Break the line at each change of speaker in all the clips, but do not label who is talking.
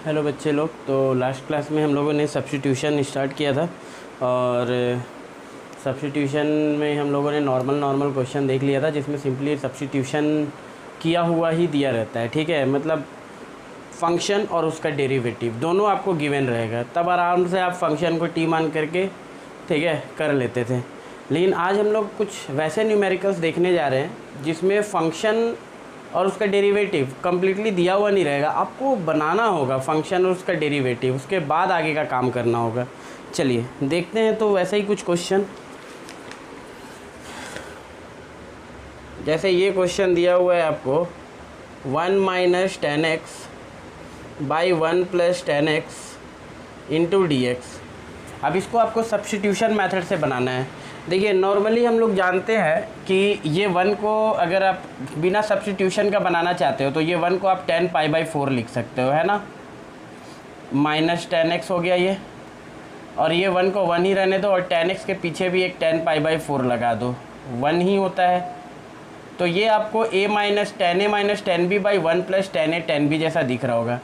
Hello बच्चे लोग। तो लास्ट क्लास में हम लोगों ने सब्स्टिट्यूशन स्टार्ट किया था और सब्स्टिट्यूशन में हम लोगों ने नॉर्मल क्वेश्चन देख लिया था जिसमें सिंपली सब्स्टिट्यूशन किया हुआ ही दिया रहता है। ठीक है, मतलब फंक्शन और उसका डेरिवेटिव दोनों आपको गिवन रहेगा, तब आराम से आप फंक्शन को टी मान करके ठीक है कर लेते थे। लेकिन आज हम लोग कुछ वैसे न्यूमेरिकल्स देखने जा रहे हैं जिसमें फंक्शन और उसका डेरिवेटिव कम्प्लीटली दिया हुआ नहीं रहेगा, आपको बनाना होगा फंक्शन और उसका डेरिवेटिव, उसके बाद आगे का काम करना होगा। चलिए देखते हैं। तो वैसे ही कुछ क्वेश्चन, जैसे ये क्वेश्चन दिया हुआ है आपको 1 minus 10x by 1 plus 10x into d x. अब इसको आपको सब्स्टिट्यूशन मेथड से बनाना है। देखिए नॉर्मली हम लोग जानते हैं कि ये 1 को अगर आप बिना सब्स्टिट्यूशन का बनाना चाहते हो तो ये 1 को आप 10 पाई बाई 4 लिख सकते हो, है ना। माइनस 10x हो गया ये, और ये 1 को 1 ही रहने दो और 10x के पीछे भी एक 10 पाई बाई 4 लगा दो, 1 ही होता है। तो ये आपको a minus 10a minus 10b by 1 plus 10a 10b जैसा दिख रहा होगा।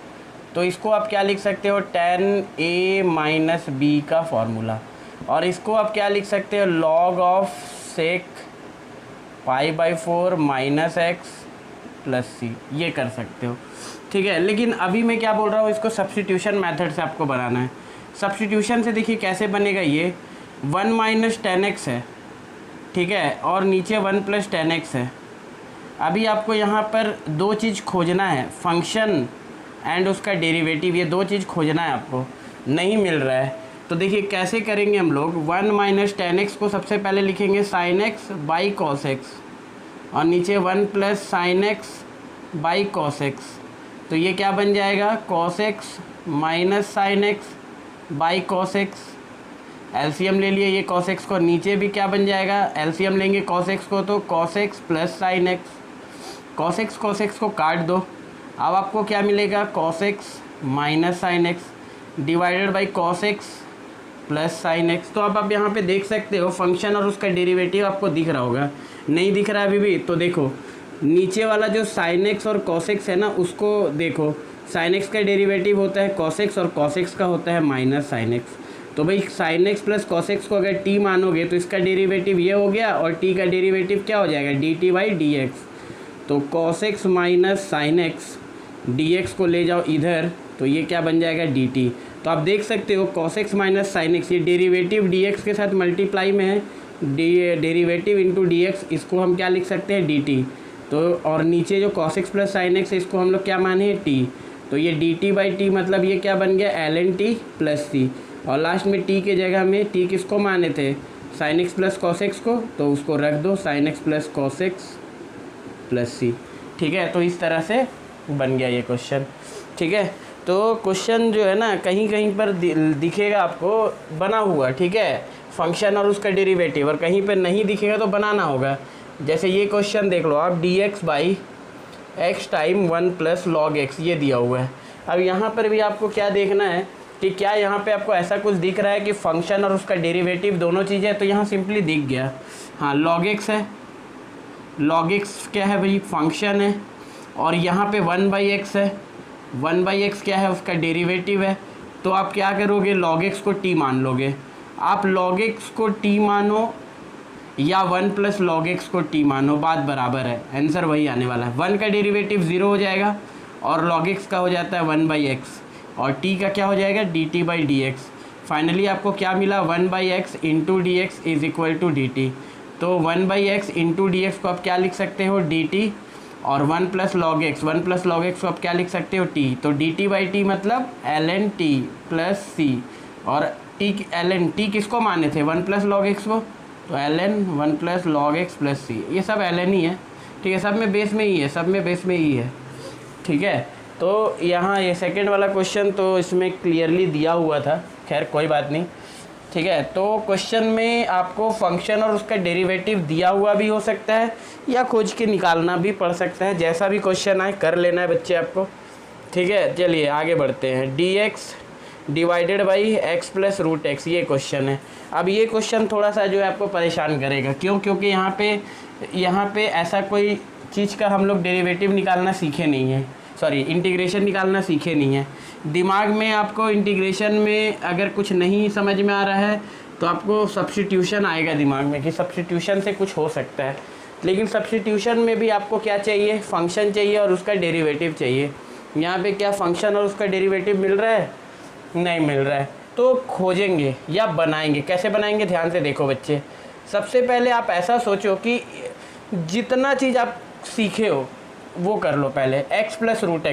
तो इसको आप क्या लिख सकते हो, 10a माइनस b का फॉर्मूला। और इसको आप क्या लिख सकते हो, log of sec pi by 4 minus x plus c, ये कर सकते हो। ठीक है, लेकिन अभी मैं क्या बोल रहा हूँ, इसको सब्स्टिट्यूशन मेथड से आपको बनाना है। सब्स्टिट्यूशन से देखिए कैसे बनेगा, ये 1 माइनस 10x है, ठीक है, और नीचे 1 प्लस 10x है। अभी आपको यहाँ पर दो चीज़ खोजना है, फंक्शन एंड उसका डेरिवेटिव, ये दो चीज़ खोजना है आपको, नहीं मिल रहा है। तो देखिए कैसे करेंगे हम लोग, 1 माइनस 10x को सबसे पहले लिखेंगे sine x by cos x, और नीचे 1 plus sine x by cos x. तो ये क्या बन जाएगा, cos x minus sine x by cos x. LCM ले लिए ये कॉस एक्स को, नीचे भी क्या बन जाएगा, एलसीएम लेंगे कॉस एक्स को तो cos x plus sine x. Cos x को काट दो, अब आपको क्या मिलेगा, cos x minus sine x divided by cos x plus sine x. तो अब आप यहाँ पे देख सकते हो फंक्शन और उसका डेरिवेटिव आपको दिख रहा होगा, नहीं दिख रहा है अभी भी तो देखो नीचे वाला जो साइन एक्स और कॉस एक्स है ना, उसको देखो, साइन एक्स का डेरिवेटिव होता है कॉस एक्स और कॉस एक्स का होता है माइनस साइन एक्स। तो भाई sign x plus cos x को अगर टी मानोगे तो इसका डेरिवेटिव ये हो गया, और टी का डेरिवेटिव क्या हो जाएगा, d t by d x. तो cos x minus sine x, d x को ले जाओ इधर तो ये क्या बन जाएगा, डी टी। तो आप देख सकते हो cos x minus sine x, ये डेरिवेटिव डी एक्स के साथ मल्टीप्लाई में है, डेरिवेटिव इंटू डी एक्स, इसको हम क्या लिख सकते हैं, डी टी। तो और नीचे जो cos x plus sine x है इसको हम लोग क्या माने हैं, टी। तो ये डी टी बाई टी मतलब ये क्या बन गया, एल एन टी प्लस सी। और लास्ट में टी के जगह में टी किसको माने थे, sine x plus cos x को, तो उसको रख दो sine x plus cos x plus c. ठीक है, तो इस तरह से बन गया ये क्वेश्चन। ठीक है, तो क्वेश्चन जो है ना कहीं कहीं पर दिखेगा आपको बना हुआ, ठीक है, फंक्शन और उसका डेरिवेटिव, और कहीं पर नहीं दिखेगा तो बनाना होगा। जैसे ये क्वेश्चन देख लो आप, d x by x time 1 plus log x, ये दिया हुआ है। अब यहाँ पर भी आपको क्या देखना है कि क्या यहाँ पे आपको ऐसा कुछ दिख रहा है कि फंक्शन और उसका डेरिवेटिव दोनों चीज़ें, तो यहाँ सिंपली दिख गया, हाँ लॉग एक्स है, लॉग एक्स क्या है भाई, फंक्शन है, और यहाँ पे 1 बाई एक्स है, 1 बाई एक्स क्या है, उसका डेरिवेटिव है। तो आप क्या करोगे, लॉग एक्स को टी मान लोगे। आप लॉग एक्स को टी मानो या 1 प्लस लॉग एक्स को टी मानो, बात बराबर है, आंसर वही आने वाला है। 1 का डेरिवेटिव 0 हो जाएगा और लॉग एक्स का हो जाता है 1 बाई एक्स, और टी का क्या हो जाएगा, d t by d x. Finally आपको क्या मिला, 1 by x into d x is equal to d t. तो 1 by x into d x को आप क्या लिख सकते हो, डी टी, और 1 प्लस लॉग एक्स को आप क्या लिख सकते हो, टी। तो डी टी बाई टी मतलब एल एन टी प्लस सी, और टी एल एन टी किसको माने थे, 1 प्लस लॉग एक्स को, तो l n 1 plus log x plus c, ये सब एल एन ही है। ठीक है, सब में बेस में ही है, सब में बेस में ही है। ठीक है, तो यहाँ ये सेकंड वाला क्वेश्चन तो इसमें क्लियरली दिया हुआ था, खैर कोई बात नहीं। ठीक है, तो क्वेश्चन में आपको फंक्शन और उसका डेरिवेटिव दिया हुआ भी हो सकता है या खोज के निकालना भी पड़ सकता है, जैसा भी क्वेश्चन आए कर लेना है बच्चे आपको। ठीक है, चलिए आगे बढ़ते हैं। D x divided by x plus root x, ये क्वेश्चन है। अब ये क्वेश्चन थोड़ा सा जो है आपको परेशान करेगा, क्यों, क्योंकि यहाँ पे ऐसा कोई चीज़ का हम लोग डेरिवेटिव निकालना सीखे नहीं है, सॉरी इंटीग्रेशन निकालना सीखे नहीं है। दिमाग में आपको इंटीग्रेशन में अगर कुछ नहीं समझ में आ रहा है तो आपको सब्स्टिट्यूशन आएगा दिमाग में कि सब्स्टिट्यूशन से कुछ हो सकता है, लेकिन सब्स्टिट्यूशन में भी आपको क्या चाहिए, फंक्शन चाहिए और उसका डेरिवेटिव चाहिए। यहाँ पे क्या फंक्शन और उसका डेरिवेटिव मिल रहा है? नहीं मिल रहा है। तो खोजेंगे या बनाएंगे। कैसे बनाएंगे, ध्यान से देखो बच्चे। सबसे पहले आप ऐसा सोचो कि जितना चीज़ आप सीखे हो वो कर लो पहले। x प्लस रूट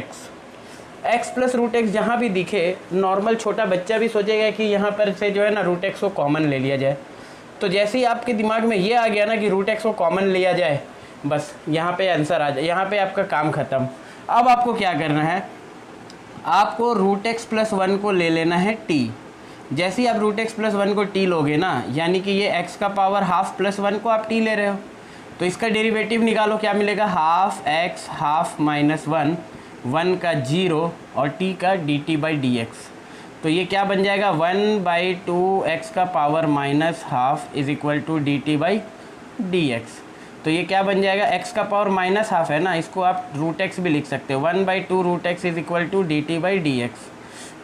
एक्स जहाँ भी दिखे, नॉर्मल छोटा बच्चा भी सोचेगा कि यहाँ पर से जो है ना रूट एक्स को कॉमन ले लिया जाए। तो जैसे ही आपके दिमाग में ये आ गया ना कि रूट एक्स को कॉमन लिया जाए, बस यहाँ पे आंसर आ जाए, यहाँ पे आपका काम ख़त्म। अब आपको क्या करना है, आपको रूट एक्स प्लस 1 को ले लेना है t। जैसे ही आप रूट एक्स प्लस 1 को t लोगे ना, यानी कि ये x का पावर हाफ प्लस 1 को आप t ले रहे हो, तो इसका डेरिवेटिव निकालो, क्या मिलेगा, हाफ x हाफ माइनस 1, 1 का 0 और t का dt बाई डी एक्स। तो ये क्या बन जाएगा, 1/2 x का power minus half is equal to d t by d x. तो ये क्या बन जाएगा, x का पावर माइनस हाफ है ना, इसको आप रूट एक्स भी लिख सकते हो, 1/2 root x is equal to d t by d x.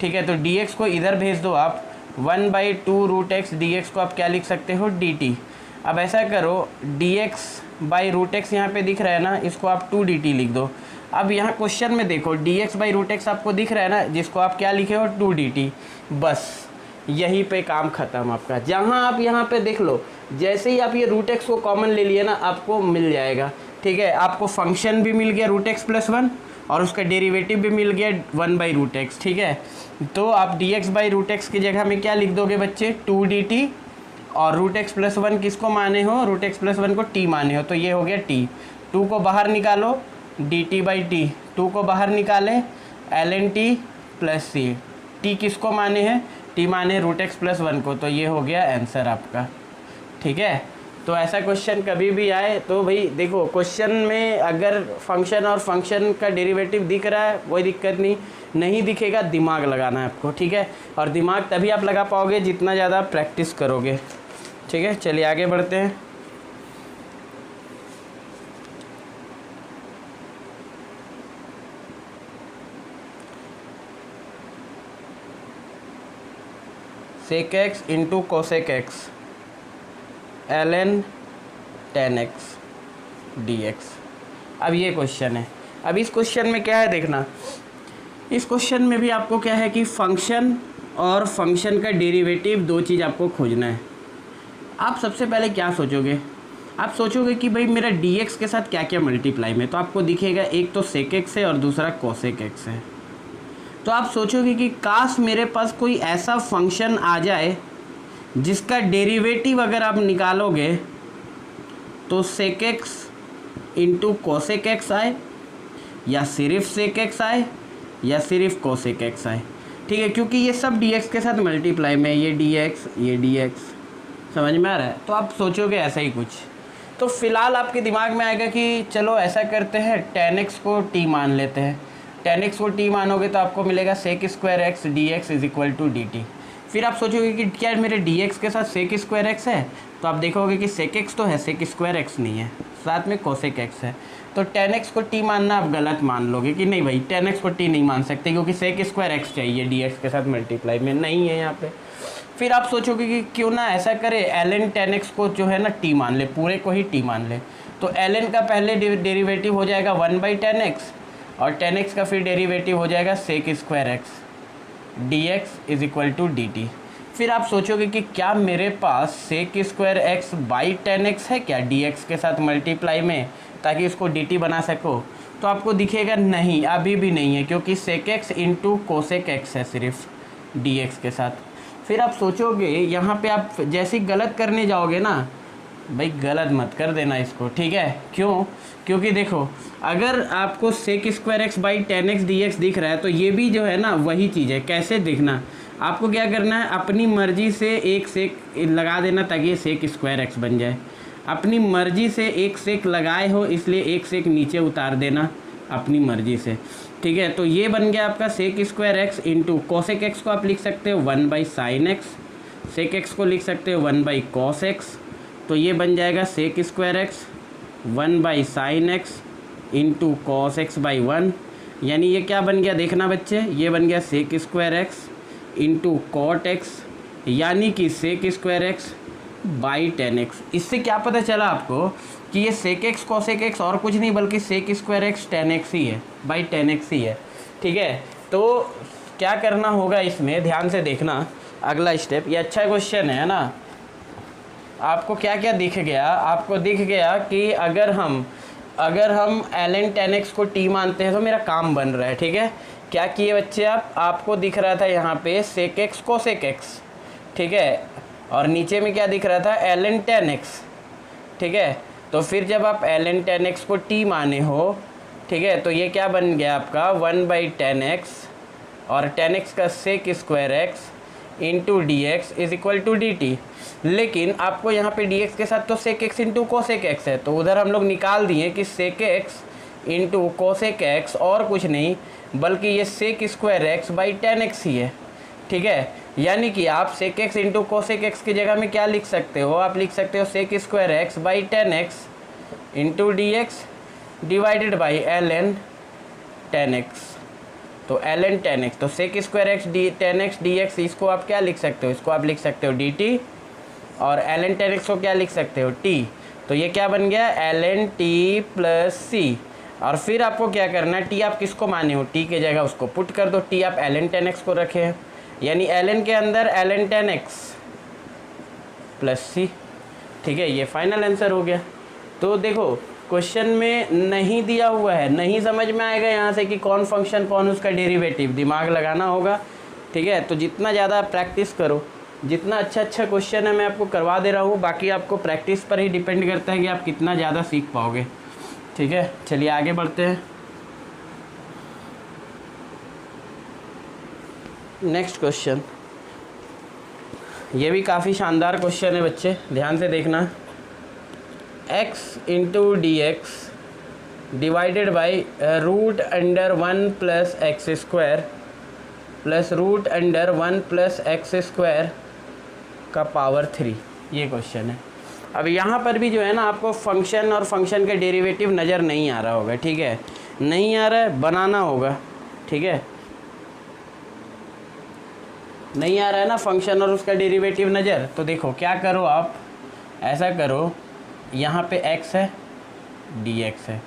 ठीक है, तो डी एक्स को इधर भेज दो आप, 1/2 रूट एक्स डी एक्स को आप क्या लिख सकते हो, डी टी। अब ऐसा करो, d x by root x यहाँ पर दिख रहा है ना, इसको आप 2 डी टी लिख दो। अब यहाँ क्वेश्चन में देखो, d x by root x आपको दिख रहा है ना, जिसको आप क्या लिखे हो, 2 डी टी। बस यहीं पे काम ख़त्म आपका। जहाँ आप यहाँ पे देख लो, जैसे ही आप ये रूट एक्स को कॉमन ले लिए ना, आपको मिल जाएगा। ठीक है, आपको फंक्शन भी मिल गया रूट एक्स प्लस 1 और उसका डेरिवेटिव भी मिल गया 1/रूट एक्स। ठीक है, तो आप d x by root x की जगह में क्या लिख दोगे बच्चे, 2 डी टी, और रूट एक्स प्लस 1 किसको माने हो, रूट एक्स प्लस 1 को टी माने हो, तो ये हो गया टी। 2 को बाहर निकालो, डी टी बाई टी, 2 को बाहर निकाले, एल एन टी प्लस सी। टी किसको माने हैं, टी माने रूट एक्स प्लस 1 को, तो ये हो गया आंसर आपका। ठीक है, तो ऐसा क्वेश्चन कभी भी आए तो भाई देखो, क्वेश्चन में अगर फंक्शन और फंक्शन का डेरिवेटिव दिख रहा है कोई दिक्कत नहीं, नहीं दिखेगा दिमाग लगाना है आपको। ठीक है, और दिमाग तभी आप लगा पाओगे जितना ज़्यादा प्रैक्टिस करोगे। ठीक है, चलिए आगे बढ़ते हैं। Sec x into cosec x ln tan x dx। अब ये क्वेश्चन है। अब इस क्वेश्चन में क्या है देखना, इस क्वेश्चन में भी आपको क्या है कि फंक्शन और फंक्शन का डेरिवेटिव दो चीज़ आपको खोजना है। आप सबसे पहले क्या सोचोगे, आप सोचोगे कि भाई मेरा dx के साथ क्या क्या मल्टीप्लाई में, तो आपको दिखेगा एक तो सेक एक्स है और दूसरा कोसेक एक्स है। तो आप सोचोगे कि काश मेरे पास कोई ऐसा फंक्शन आ जाए जिसका डेरिवेटिव अगर आप निकालोगे तो sec x into cosec x आए, या सिर्फ सेक एक्स आए, या सिर्फ कोसेक एक्स आए। ठीक है, क्योंकि ये सब डी एक्स के साथ मल्टीप्लाई में, ये डी एक्स ये डी एक्स, समझ में आ रहा है। तो आप सोचोगे ऐसा ही कुछ, तो फिलहाल आपके दिमाग में आएगा कि चलो ऐसा करते हैं, टेन एक्स को टी मान लेते हैं। टेन एक्स को टी मानोगे तो आपको मिलेगा sec square x d x is equal to d t. फिर आप सोचोगे कि क्या मेरे डी एक्स के साथ सेक स्क्वायर एक्स है, तो आप देखोगे कि सेक एक्स तो है, सेक स्क्वायर एक्स नहीं है, साथ में कोसेक एक्स है। तो टेन एक्स को टी मानना आप गलत मान लोगे कि नहीं भाई टेन एक्स को टी नहीं मान सकते, क्योंकि सेक स्क्वायर एक्स चाहिए डी एक्स के साथ मल्टीप्लाई में, नहीं है यहाँ पे। फिर आप सोचोगे कि क्यों ना ऐसा करे, एल एन टेन एक्स को जो है ना टी मान ले, पूरे को ही टी मान ले। तो एल एन का पहले डेरिवेटिव हो जाएगा 1/10 एक्स, और 10x का फिर डेरिवेटिव हो जाएगा sec square x d x is equal to d t. फिर आप सोचोगे कि क्या मेरे पास sec square x by 10x है क्या डी एक्स के साथ मल्टीप्लाई में, ताकि इसको डी टी बना सको। तो आपको दिखेगा नहीं, अभी भी नहीं है, क्योंकि sec x into cosec x है सिर्फ डी एक्स के साथ। फिर आप सोचोगे यहाँ पे आप जैसे गलत करने जाओगे ना, भाई गलत मत कर देना इसको। ठीक है, क्यों, क्योंकि देखो अगर आपको sec square x by 10x dx दिख रहा है तो ये भी जो है ना वही चीज़ है। कैसे दिखना, आपको क्या करना है, अपनी मर्जी से एक सेक लगा देना ताकि ये सेक स्क्वायर एक्स बन जाए। अपनी मर्जी से एक सेक लगाए हो इसलिए एक सेक नीचे उतार देना अपनी मर्जी से। ठीक है, तो ये बन गया आपका sec square x into cosec x को आप लिख सकते हो 1/sin x, सेक एक्स को लिख सकते हो 1/cos x। तो ये बन जाएगा sec square x 1/sin x into cos x by 1। यानी ये क्या बन गया देखना बच्चे, ये बन गया sec square x into cot x, यानी कि sec square x by tan x. इससे क्या पता चला आपको कि ये सेक एक्स कोसेक एक्स और कुछ नहीं बल्कि sec square x ten x ही है, बाई टेन एक्स ही है। ठीक है, तो क्या करना होगा इसमें, ध्यान से देखना अगला स्टेप। ये अच्छा क्वेश्चन है ना। आपको क्या क्या दिख गया, आपको दिख गया कि अगर हम ln 10x को t मानते हैं तो मेरा काम बन रहा है। ठीक है, क्या किए बच्चे आपको दिख रहा था यहाँ पे सेक एक्स कोसेक एक्स, ठीक है, और नीचे में क्या दिख रहा था ln 10x। ठीक है, तो फिर जब आप ln 10x को t माने हो, ठीक है, तो ये क्या बन गया आपका 1/10x और 10x का sec square x into d x is equal to d t. लेकिन आपको यहाँ पे डी एक्स के साथ तो sec x into cosec x है, तो उधर हम लोग निकाल दिए कि sec x into cosec x और कुछ नहीं बल्कि ये sec square x by 10x ही है। ठीक है, यानी कि आप sec x into cosec x की जगह में क्या लिख सकते हो, आप लिख सकते हो sec square x by 10x into d x divided by ln 10x। तो ln 10x, तो sec square x d 10x dx, इसको आप क्या लिख सकते हो, इसको आप लिख सकते हो dt, और ln 10x को क्या लिख सकते हो t। तो ये क्या बन गया ln t प्लस c। और फिर आपको क्या करना है, t आप किसको माने हो, t के जगह उसको पुट कर दो, t आप ln 10x को रखे हैं, यानी ln के अंदर ln 10x प्लस c। ठीक है, ये फाइनल आंसर हो गया। तो देखो क्वेश्चन में नहीं दिया हुआ है, नहीं समझ में आएगा यहाँ से कि कौन फंक्शन कौन उसका डेरिवेटिव, दिमाग लगाना होगा। ठीक है, तो जितना ज़्यादा प्रैक्टिस करो, जितना अच्छा क्वेश्चन है मैं आपको करवा दे रहा हूँ, बाकी आपको प्रैक्टिस पर ही डिपेंड करता है कि आप कितना ज़्यादा सीख पाओगे। ठीक है, चलिए आगे बढ़ते हैं। नेक्स्ट क्वेश्चन, ये भी काफ़ी शानदार क्वेश्चन है बच्चे, ध्यान से देखना। x into d x divided by root under 1 plus x square plus root under 1 plus x square का पावर 3, ये क्वेश्चन है। अब यहाँ पर भी जो है ना आपको फंक्शन और फंक्शन के डेरिवेटिव नज़र नहीं आ रहा होगा। ठीक है, नहीं आ रहा है, बनाना होगा। ठीक है, नहीं आ रहा है ना फंक्शन और उसका डेरिवेटिव नज़र, तो देखो क्या करो, आप ऐसा करो, यहाँ पे x है dx है,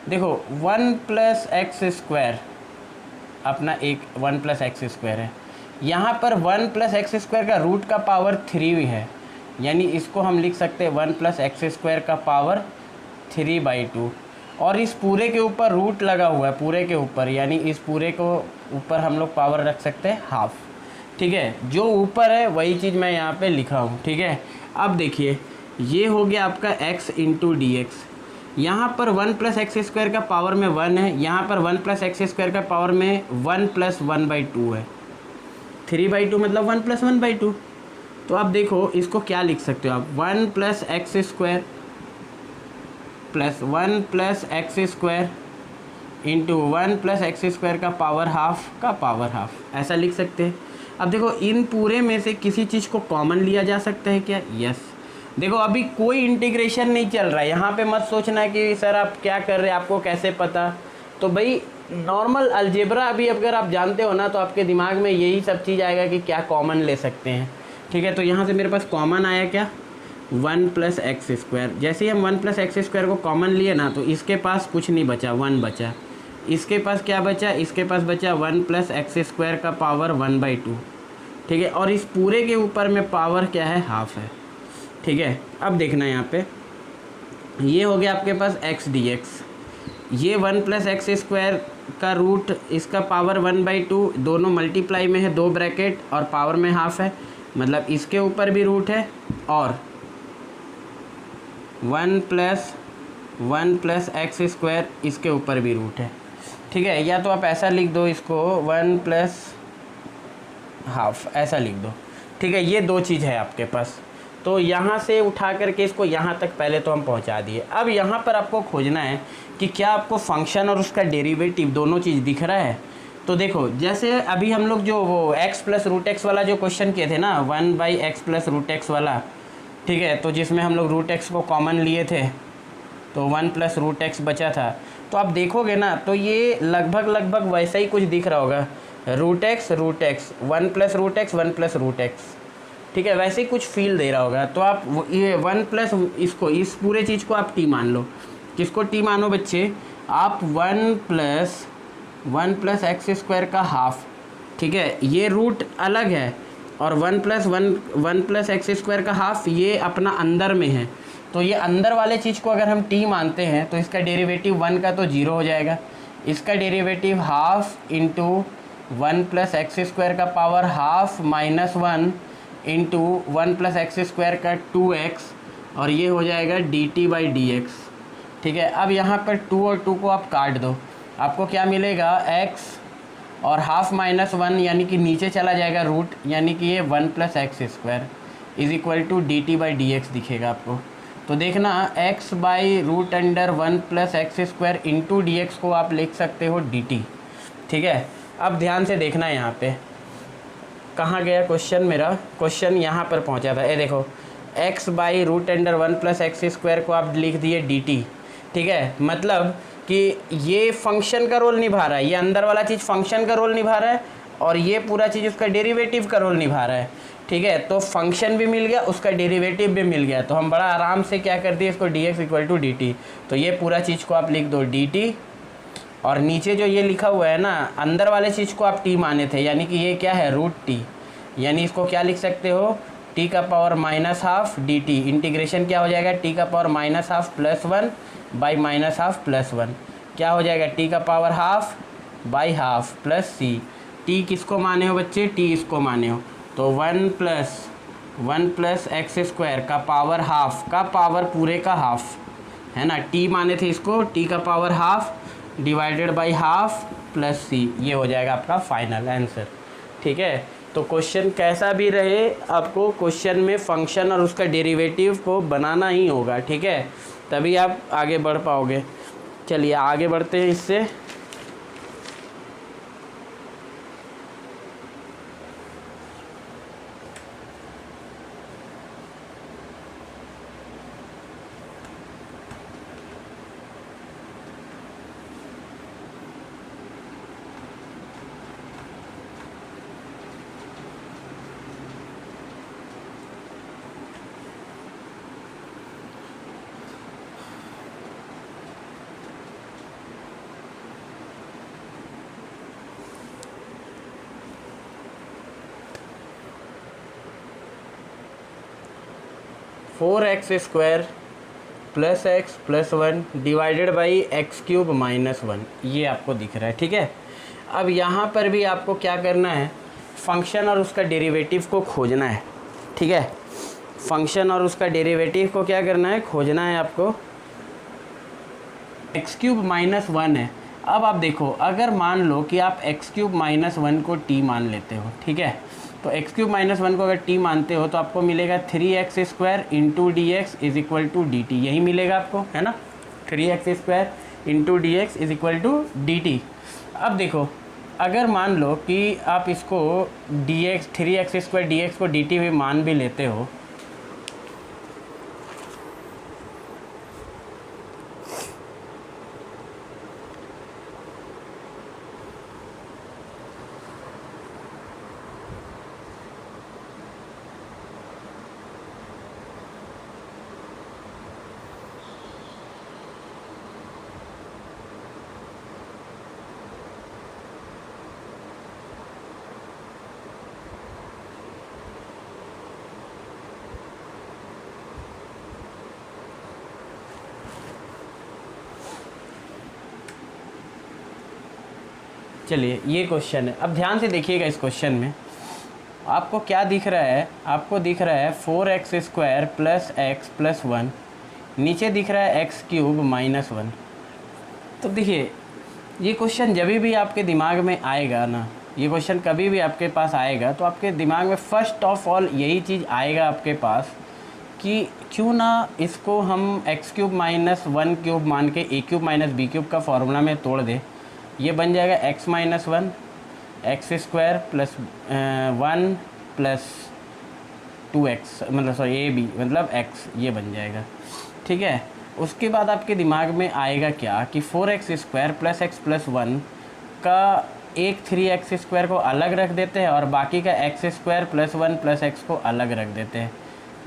देखो 1 प्लस एक्स स्क्वायर अपना एक 1 प्लस एक्स स्क्वायर है, यहाँ पर 1 प्लस एक्स स्क्वायर का रूट का पावर 3 भी है, यानी इसको हम लिख सकते हैं 1 प्लस एक्स स्क्वायर का पावर 3/2, और इस पूरे के ऊपर रूट लगा हुआ है, पूरे के ऊपर, यानी इस पूरे को ऊपर हम लोग पावर रख सकते हैं हाफ। ठीक है, जो ऊपर है वही चीज़ मैं यहाँ पे लिखा हूँ। ठीक है, अब देखिए ये हो गया आपका x इंटू डी एक्स, यहाँ पर 1 प्लस एक्स स्क्वायर का पावर में 1 है, यहाँ पर 1 प्लस एक्स स्क्वायर का पावर में 1 प्लस 1/2 है, 3/2 मतलब 1 प्लस 1/2। तो आप देखो इसको क्या लिख सकते हो आप, 1 plus x square plus 1 plus x square into 1 plus x square का पावर हाफ ऐसा लिख सकते हैं। अब देखो इन पूरे में से किसी चीज़ को कॉमन लिया जा सकता है क्या, यस। देखो अभी कोई इंटीग्रेशन नहीं चल रहा है, यहाँ पे मत सोचना कि सर आप क्या कर रहे हैं, आपको कैसे पता। तो भाई नॉर्मल अलजेब्रा अभी अगर आप जानते हो ना तो आपके दिमाग में यही सब चीज़ आएगा कि क्या कॉमन ले सकते हैं। ठीक है, तो यहाँ से मेरे पास कॉमन आया क्या, 1 प्लस एक्स स्क्वायर। जैसे ही हम 1 प्लस एक्स स्क्वायर को कॉमन लिए ना तो इसके पास कुछ नहीं बचा, 1 बचा। इसके पास क्या बचा, इसके पास बचा 1 प्लस एक्स स्क्वायर का पावर 1/2। ठीक है, और इस पूरे के ऊपर में पावर क्या है, हाफ है। ठीक है, अब देखना यहाँ पे ये हो गया आपके पास x dx, ये 1 प्लस एक्स स्क्वायर का रूट इसका पावर 1/2, दोनों मल्टीप्लाई में है, 2 ब्रैकेट और पावर में हाफ है, मतलब इसके ऊपर भी रूट है, और 1 प्लस एक्स स्क्वायर इसके ऊपर भी रूट है। ठीक है, या तो आप ऐसा लिख दो इसको 1 प्लस हाफ ऐसा लिख दो। ठीक है, ये दो चीज़ है आपके पास, तो यहाँ से उठा करके इसको यहाँ तक पहले तो हम पहुँचा दिए। अब यहाँ पर आपको खोजना है कि क्या आपको फंक्शन और उसका डेरिवेटिव दोनों चीज़ दिख रहा है। तो देखो जैसे अभी हम लोग जो वो x प्लस रूट एक्स वाला जो क्वेश्चन किए थे ना, 1/x प्लस रूट एक्स वाला, ठीक है, तो जिसमें हम लोग रूट एक्स को कॉमन लिए थे तो 1 प्लस रूट एक्स बचा था। तो आप देखोगे ना तो ये लगभग वैसा ही कुछ दिख रहा होगा, root x 1 plus root x 1 plus root x, ठीक है, वैसे ही कुछ फील दे रहा होगा। तो आप ये 1 प्लस इसको, इस पूरे चीज़ को आप टी मान लो। किसको टी मानो बच्चे? आप 1 प्लस एक्स स्क्वायर का हाफ, ठीक है, ये रूट अलग है, और 1 प्लस एक्स स्क्वायर का हाफ ये अपना अंदर में है। तो ये अंदर वाले चीज़ को अगर हम टी मानते हैं तो इसका डेरिवेटिव 1 का तो 0 हो जाएगा, इसका derivative half into 1 plus x square का power half minus 1 into 1 plus x square का 2x, और ये हो जाएगा dt बाई डी एक्स, ठीक है। अब यहाँ पर 2 और 2 को आप काट दो, आपको क्या मिलेगा? x और हाफ माइनस 1 यानी कि नीचे चला जाएगा रूट, यानी कि ये 1 plus x square is equal to d t by d x दिखेगा आपको। तो देखना x by root under 1 plus x square into d x को आप लिख सकते हो dt, ठीक है। अब ध्यान से देखना यहाँ पे कहाँ गया क्वेश्चन, मेरा क्वेश्चन यहाँ पर पहुँचा था। ये देखो x by root under 1 plus x square को आप लिख दिए dt, ठीक है। मतलब कि ये फंक्शन का रोल निभा रहा है, ये अंदर वाला चीज़ फंक्शन का रोल निभा रहा है, और ये पूरा चीज़ उसका डेरिवेटिव का रोल निभा रहा है, ठीक है। तो फंक्शन भी मिल गया, उसका डेरिवेटिव भी मिल गया, तो हम बड़ा आराम से क्या कर दिए इसको dx इक्वल टू dt। तो ये पूरा चीज़ को आप लिख दो dt, और नीचे जो ये लिखा हुआ है ना, अंदर वाले चीज़ को आप t माने थे, यानी कि ये क्या है? रूट t, यानी इसको क्या लिख सकते हो? t का power minus half dt, integration क्या हो जाएगा? t का power minus half plus 1 by minus half plus 1, क्या हो जाएगा? t का power half by half plus c। t किसको माने हो बच्चे? t इसको माने हो, तो 1 प्लस एक्स स्क्वायर का पावर हाफ का पावर पूरे का हाफ है ना, t माने थे इसको, t का power half divided by half plus c, ये हो जाएगा आपका फाइनल आंसर, ठीक है। तो क्वेश्चन कैसा भी रहे, आपको क्वेश्चन में फंक्शन और उसका डेरिवेटिव को बनाना ही होगा, ठीक है, तभी आप आगे बढ़ पाओगे। चलिए आगे बढ़ते हैं इससे। Four x square plus x plus 1 divided by x cube minus 1, ये आपको दिख रहा है, ठीक है। अब यहाँ पर भी आपको क्या करना है? फंक्शन और उसका डेरिवेटिव को खोजना है, ठीक है। फंक्शन और उसका डेरिवेटिव को क्या करना है? खोजना है आपको। एक्स क्यूब माइनस 1 है। अब आप देखो, अगर मान लो कि आप एक्स क्यूब माइनस 1 को t मान लेते हो, ठीक है, तो एक्स क्यूब माइनस 1 को अगर t मानते हो तो आपको मिलेगा 3x square into d x is equal to d t, यही मिलेगा आपको, है ना, 3x square into d x is equal to d t. अब देखो, अगर मान लो कि आप इसको d x 3x square d x को डी टी भी मान भी लेते हो, चलिए ये क्वेश्चन है। अब ध्यान से देखिएगा, इस क्वेश्चन में आपको क्या दिख रहा है? आपको दिख रहा है 4x square plus x plus 1, नीचे दिख रहा है एक्स क्यूब माइनस 1। तो देखिए, ये क्वेश्चन जब भी आपके दिमाग में आएगा ना, ये क्वेश्चन कभी भी आपके पास आएगा तो आपके दिमाग में फर्स्ट ऑफ ऑल यही चीज़ आएगा आपके पास कि क्यों ना इसको हम एक्स क्यूब माइनस 1 क्यूब मान के ए क्यूब माइनस बी क्यूब का फॉर्मूला में तोड़ दे। ये बन जाएगा x minus 1 x square plus 1 plus 2x, मतलब सॉरी ए बी मतलब x, ये बन जाएगा, ठीक है। उसके बाद आपके दिमाग में आएगा क्या कि 4x² + x+1 का एक 3x² को अलग रख देते हैं और बाकी का x² + 1 + x को अलग रख देते हैं।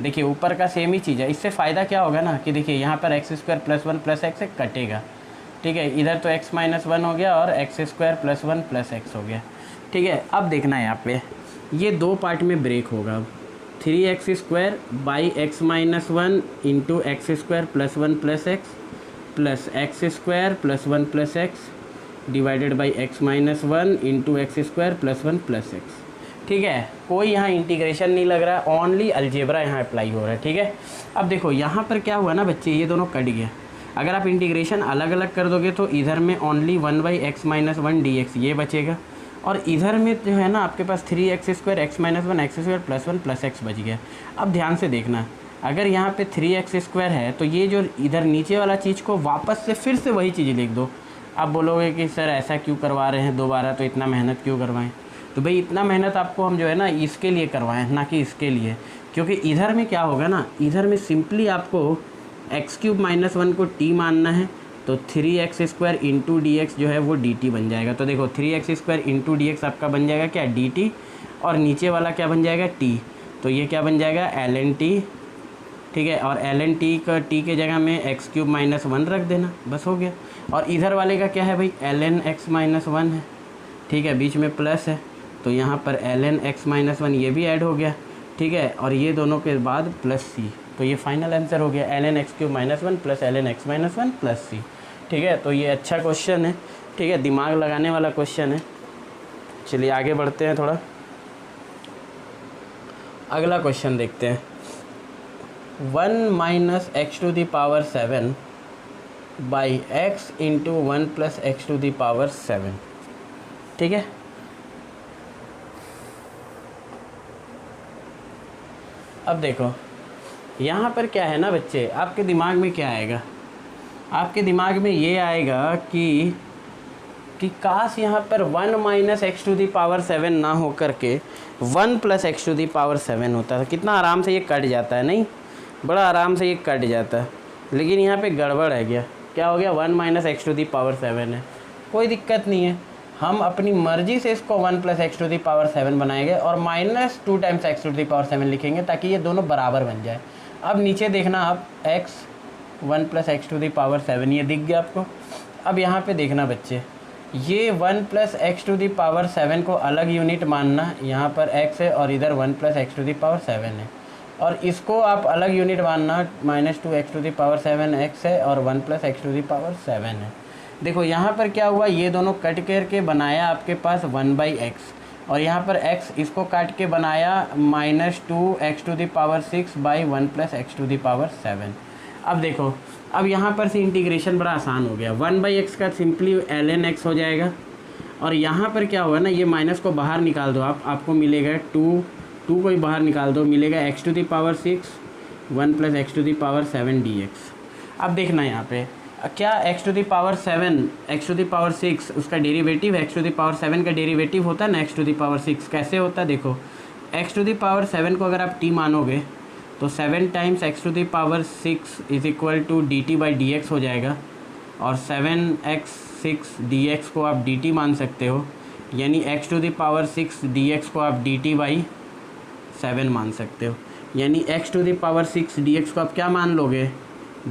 देखिए ऊपर का सेम ही चीज़ है। इससे फ़ायदा क्या होगा ना कि देखिए यहाँ पर x² + 1 + x कटेगा, ठीक है। इधर तो x - 1 हो गया और x² + 1 + x हो गया, ठीक है। अब देखना है यहाँ पे ये दो पार्ट में ब्रेक होगा। 3x² / x - 1 × x² + 1 + x plus x² + 1 + x divided by x - 1 × x² + 1 + x, ठीक है। कोई यहाँ इंटीग्रेशन नहीं लग रहा, ओनली अलजेब्रा यहाँ अप्लाई हो रहा है, ठीक है। अब देखो यहाँ पर क्या हुआ ना बच्चे, ये दोनों कट गया। अगर आप इंटीग्रेशन अलग अलग कर दोगे तो इधर में ओनली 1/x - 1 dx ये बचेगा और इधर में जो है ना आपके पास 3x² x - 1 x² + 1 + x बच गया। अब ध्यान से देखना, अगर यहाँ पे 3x² है तो ये जो इधर नीचे वाला चीज़ को वापस से फिर से वही चीज़ लिख दो। आप बोलोगे कि सर ऐसा क्यों करवा रहे हैं दोबारा, तो इतना मेहनत क्यों करवाएं? तो भाई इतना मेहनत आपको हम जो है ना इसके लिए करवाएं, ना कि इसके लिए, क्योंकि इधर में क्या होगा ना, इधर में सिंपली आपको x³ - 1 को t मानना है तो 3x² × dx जो है वो dt बन जाएगा। तो देखो 3x² × dx आपका बन जाएगा क्या, dt, और नीचे वाला क्या बन जाएगा, t। तो ये क्या बन जाएगा, ln t, ठीक है। और ln t का t के जगह में x³ - 1 रख देना, बस हो गया। और इधर वाले का क्या है भाई, ln x - 1 है, ठीक है, बीच में प्लस है तो यहाँ पर ln x - 1 ये भी ऐड हो गया, ठीक है। और ये दोनों के बाद प्लस c, तो ये फाइनल आंसर हो गया ln x³ - 1 + ln x - 1 + c, ठीक है। तो ये अच्छा क्वेश्चन है, ठीक है, दिमाग लगाने वाला क्वेश्चन है। चलिए आगे बढ़ते हैं थोड़ा, अगला क्वेश्चन देखते हैं। 1 - x⁷ by x × 1 + x⁷, ठीक है। अब देखो यहाँ पर क्या है ना बच्चे, आपके दिमाग में क्या आएगा, आपके दिमाग में ये आएगा कि काश यहाँ पर 1 - x⁷ ना हो करके 1 + x⁷ होता था, कितना आराम से ये कट जाता है, नहीं, बड़ा आराम से ये कट जाता है। लेकिन यहाँ पे गड़बड़ है, क्या हो गया, 1 - x⁷ है, कोई दिक्कत नहीं है, हम अपनी मर्ज़ी से इसको 1 + x⁷ बनाएंगे और -2 टाइम्स x⁷ लिखेंगे ताकि ये दोनों बराबर बन जाए। अब नीचे देखना आप, x 1 + x⁷ ये दिख गया आपको। अब यहाँ पे देखना बच्चे, ये 1 + x⁷ को अलग यूनिट मानना, यहाँ पर x है और इधर 1 + x⁷ है, और इसको आप अलग यूनिट मानना, -2 x⁷ x है और 1 + x⁷ है। देखो यहाँ पर क्या हुआ, ये दोनों कट करके बनाया आपके पास 1/x, और यहाँ पर x इसको काट के बनाया -2 x⁶ / 1 + x⁷। अब देखो, अब यहाँ पर से इंटीग्रेशन बड़ा आसान हो गया, 1/x का सिंपली ln x हो जाएगा, और यहाँ पर क्या हुआ ना, ये माइनस को बाहर निकाल दो आपको मिलेगा 2 को ही बाहर निकाल दो, मिलेगा x⁶ 1 + x⁷ dx। अब देखना यहाँ पे क्या x⁶ उसका डेरिवेटिव, x⁷ का डेरिवेटिव होता है ना x⁶, कैसे होता है देखो, x⁷ को अगर आप t मानोगे तो 7 टाइम्स x⁶ = dt/dx हो जाएगा, और 7x6 dx को आप dt मान सकते हो, यानी x⁶ dx को आप dt/7 मान सकते हो, यानी x⁶ dx को आप क्या मान लोगे,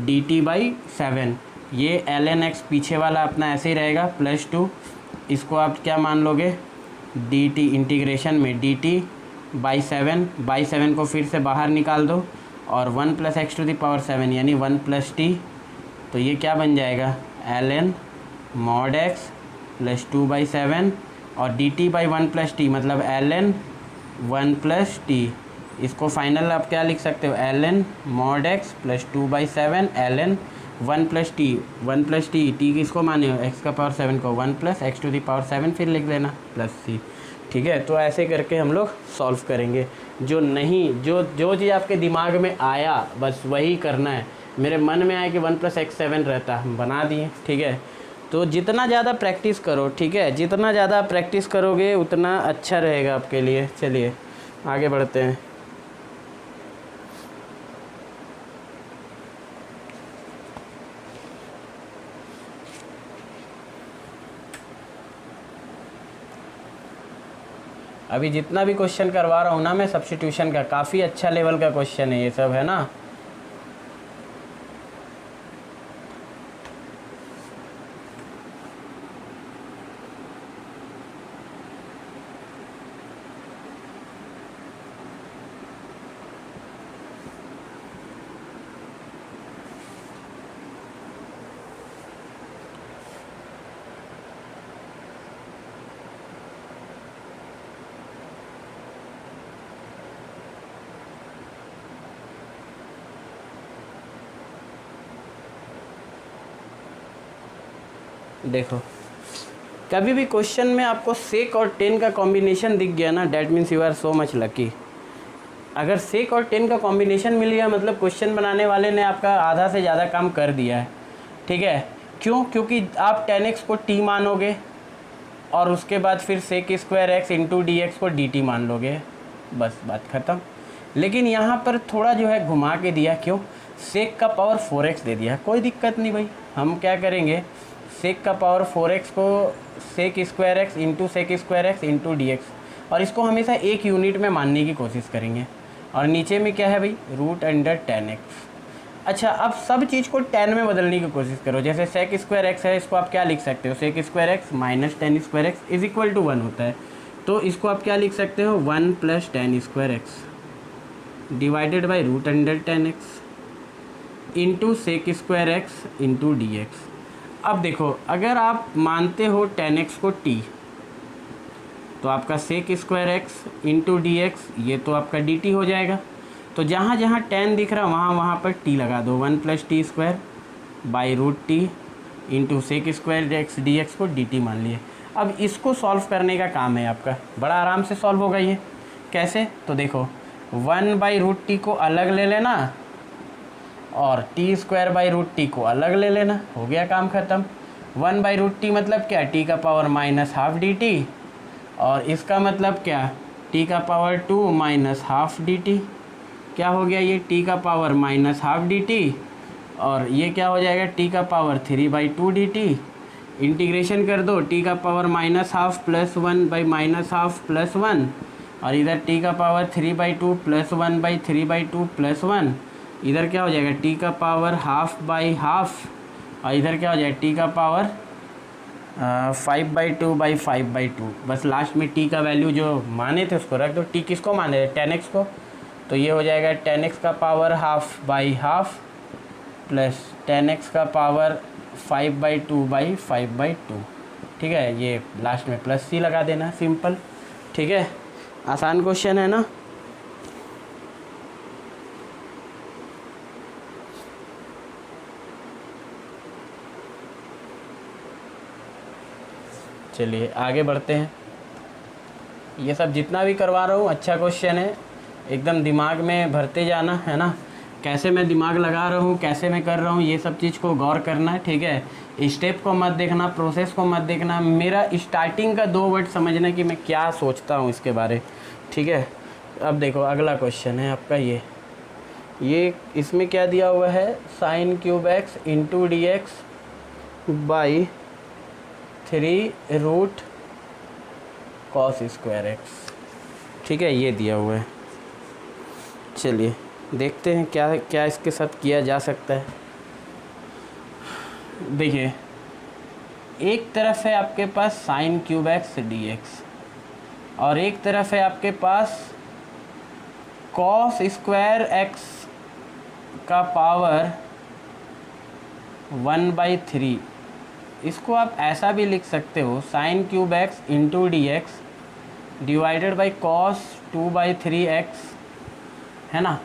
dt/7। ये ln x पीछे वाला अपना ऐसे ही रहेगा +2, इसको आप क्या मान लोगे, dt, इंटीग्रेशन में dt/7 को फिर से बाहर निकाल दो, और 1 + x⁷ यानी 1 + t, तो ये क्या बन जाएगा, ln mod x + 2/7, और dt/1 + t मतलब ln 1 + t। इसको फाइनल आप क्या लिख सकते हो, ln mod x + 2/7 ln 1 + t, 1 + t किसको माने हो, x⁷ को, 1 + x⁷ फिर लिख लेना +c, ठीक है। तो ऐसे करके हम लोग सॉल्व करेंगे। जो चीज़ आपके दिमाग में आया बस वही करना है। मेरे मन में आया कि 1 + x⁷ रहता, हम बना दिए, ठीक है। तो जितना ज़्यादा प्रैक्टिस करो, ठीक है, जितना ज़्यादा प्रैक्टिस करोगे उतना अच्छा रहेगा आपके लिए। चलिए आगे बढ़ते हैं। अभी जितना भी क्वेश्चन करवा रहा हूँ ना मैं सब्स्टिट्यूशन का, काफ़ी अच्छा लेवल का क्वेश्चन है ये सब, है ना। देखो कभी भी क्वेश्चन में आपको सेक और 10 का कॉम्बिनेशन दिख गया ना, that means you are so much lucky. अगर सेक और 10 का कॉम्बिनेशन मिल गया मतलब क्वेश्चन बनाने वाले ने आपका आधा से ज़्यादा काम कर दिया है, ठीक है। क्यों? क्योंकि आप 10x को t मानोगे और उसके बाद फिर sec square x into d x को dt मान लोगे, बस बात ख़त्म। लेकिन यहाँ पर थोड़ा जो है घुमा के दिया, क्यों? सेक का पावर 4x दे दिया, कोई दिक्कत नहीं भाई, हम क्या करेंगे, सेक का पावर 4x को sec square x into sec square x into d x, और इसको हमेशा एक यूनिट में मानने की कोशिश करेंगे। और नीचे में क्या है भाई, रूट अंडर 10x। अच्छा, अब सब चीज़ को 10 में बदलने की कोशिश करो। जैसे सेक स्क्वायर एक्स है, इसको आप क्या लिख सकते हो, sec square x minus 10 square x is equal to 1 होता है, तो इसको आप क्या लिख सकते हो, 1 plus 10 square x divided by root under 10x into sec square x into d x. अब देखो, अगर आप मानते हो 10x को t, तो आपका sec square x into d x ये तो आपका dt हो जाएगा। तो जहाँ जहाँ 10 दिख रहा वहाँ वहाँ पर t लगा दो, 1 plus t square by root t into sec square x d x को dt मान लिए। अब इसको सॉल्व करने का काम है आपका, बड़ा आराम से सॉल्व होगा ये। कैसे? तो देखो 1 बाई रूट टी को अलग ले लेना और t square by root t को अलग ले लेना, हो गया काम ख़त्म। 1 बाई रूट टी मतलब क्या, टी का power minus half D t, और इसका मतलब क्या, टी का power 2 minus half D T. क्या हो गया ये, टी का power minus half D t, और ये क्या हो जाएगा, टी का पावर 3/2 डी टी। इंटीग्रेशन कर दो, टी का power minus half plus 1 by minus half plus 1, और इधर टी का पावर 3/2 प्लस 1 बाई 3/2 प्लस 1, इधर क्या हो जाएगा, टी का पावर हाफ बाई हाफ, और इधर क्या हो जाएगा, टी का पावर 5/2 बाई 5/2। बस लास्ट में टी का वैल्यू जो माने थे उसको रख दो। टी किसको माने थे, 10x को, तो ये हो जाएगा 10x का power half by half plus 10x का पावर 5/2 बाई 5/2, ठीक है। ये लास्ट में प्लस सी लगा देना, सिंपल, ठीक है। आसान क्वेश्चन है ना। चलिए आगे बढ़ते हैं। ये सब जितना भी करवा रहा हूँ अच्छा क्वेश्चन है, एकदम दिमाग में भरते जाना, है ना। कैसे मैं दिमाग लगा रहा हूँ, कैसे मैं कर रहा हूँ, ये सब चीज़ को गौर करना है, ठीक है। स्टेप को मत देखना, प्रोसेस को मत देखना, मेरा स्टार्टिंग का 2 वर्ड समझना कि मैं क्या सोचता हूँ इसके बारे, ठीक है। अब देखो अगला क्वेश्चन है आपका ये इसमें क्या दिया हुआ है, sine cube x into d x by 3 root cos square x, ठीक है, ये दिया हुआ है। चलिए देखते हैं क्या क्या इसके साथ किया जा सकता है। देखिए, एक तरफ है आपके पास sine cube x d x, और एक तरफ है आपके पास कॉस स्क्वायर एक्स का पावर 1/3। इसको आप ऐसा भी लिख सकते हो, sine cube x into d x divided by cos 2/3x, है ना,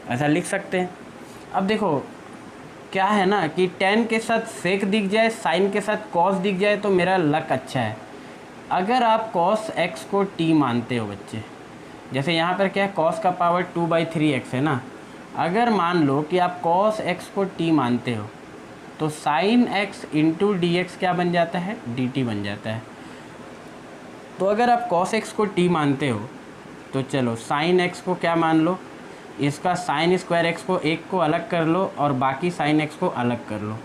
ऐसा लिख सकते हैं। अब देखो क्या है ना कि 10 के साथ सेक दिख जाए, साइन के साथ कॉस दिख जाए तो मेरा लक अच्छा है। अगर आप कॉस एक्स को t मानते हो बच्चे, जैसे यहाँ पर क्या है, कॉस का पावर 2/3x है ना, अगर मान लो कि आप कॉस एक्स को t मानते हो तो sine x into d x क्या बन जाता है, dt बन जाता है। तो अगर आप कॉस एक्स को t मानते हो तो चलो साइन एक्स को क्या मान लो, इसका साइन स्क्वायर एक्स को एक को अलग कर लो और बाकी साइन एक्स को अलग कर लो,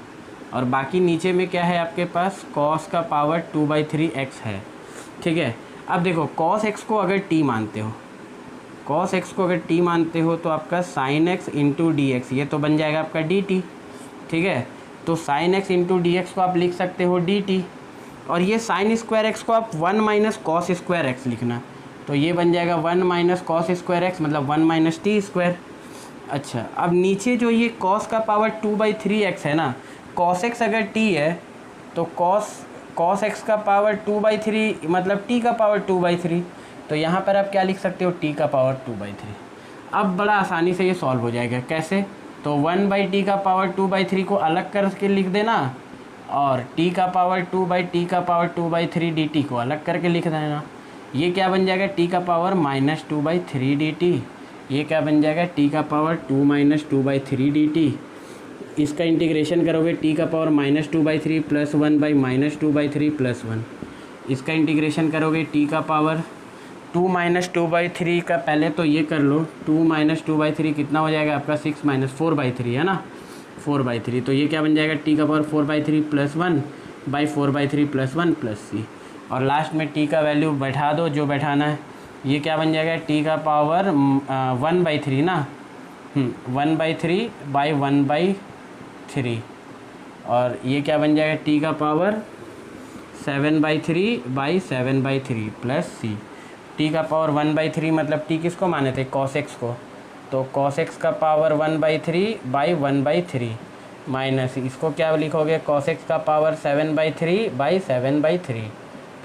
और बाकी नीचे में क्या है आपके पास, कॉस का पावर 2/3x है, ठीक है। अब देखो कॉस एक्स को अगर टी मानते हो, कॉस एक्स को अगर टी मानते हो तो आपका sine x into d x ये तो बन जाएगा आपका डी टी, ठीक है। तो sine x into d x को आप लिख सकते हो डी टी, और ये साइन स्क्वायर एक्स को आप 1 माइनस कॉस स्क्वायर एक्स लिखना, तो ये बन जाएगा 1 माइनस कॉस स्क्वायर एक्स मतलब 1 माइनस टी स्क्वायर। अच्छा, अब नीचे जो ये कॉस का पावर 2/3 एक्स है ना, कॉस एक्स अगर टी है तो कॉस एक्स का पावर 2/3 मतलब टी का पावर 2/3, तो यहाँ पर आप क्या लिख सकते हो, टी का पावर 2/3। अब बड़ा आसानी से ये सॉल्व हो जाएगा, कैसे, तो 1/t का पावर 2/3 को अलग करके लिख देना, और t का पावर 2/t का पावर 2/3 dt को अलग करके लिख देना। ये क्या बन जाएगा, t का पावर -2/3 dt, ये क्या बन जाएगा, t का पावर 2 - 2/3 dt। इसका इंटीग्रेशन करोगे t का पावर -2/3 + 1 - 2/3 + 1, इसका इंटीग्रेशन करोगे t का पावर 2 - 2/3 का पहले तो ये कर लो, 2 - 2/3 कितना हो जाएगा आपका 6 - 4/3 है ना, 4/3, तो ये क्या बन जाएगा t का पावर 4/3 + 1/4/3 + 1 + c, और लास्ट में t का वैल्यू बैठा दो जो बैठाना है। ये क्या बन जाएगा, t का पावर 1/3 ना, 1/3/1/3, और ये क्या बन जाएगा, t का पावर 7/3/7/3 + c। t का पावर 1/3 मतलब t किसको माने थे, cos x को, तो cos x का पावर 1/3/1/3 माइनस इसको क्या लिखोगे, cos x का पावर 7/3/7/3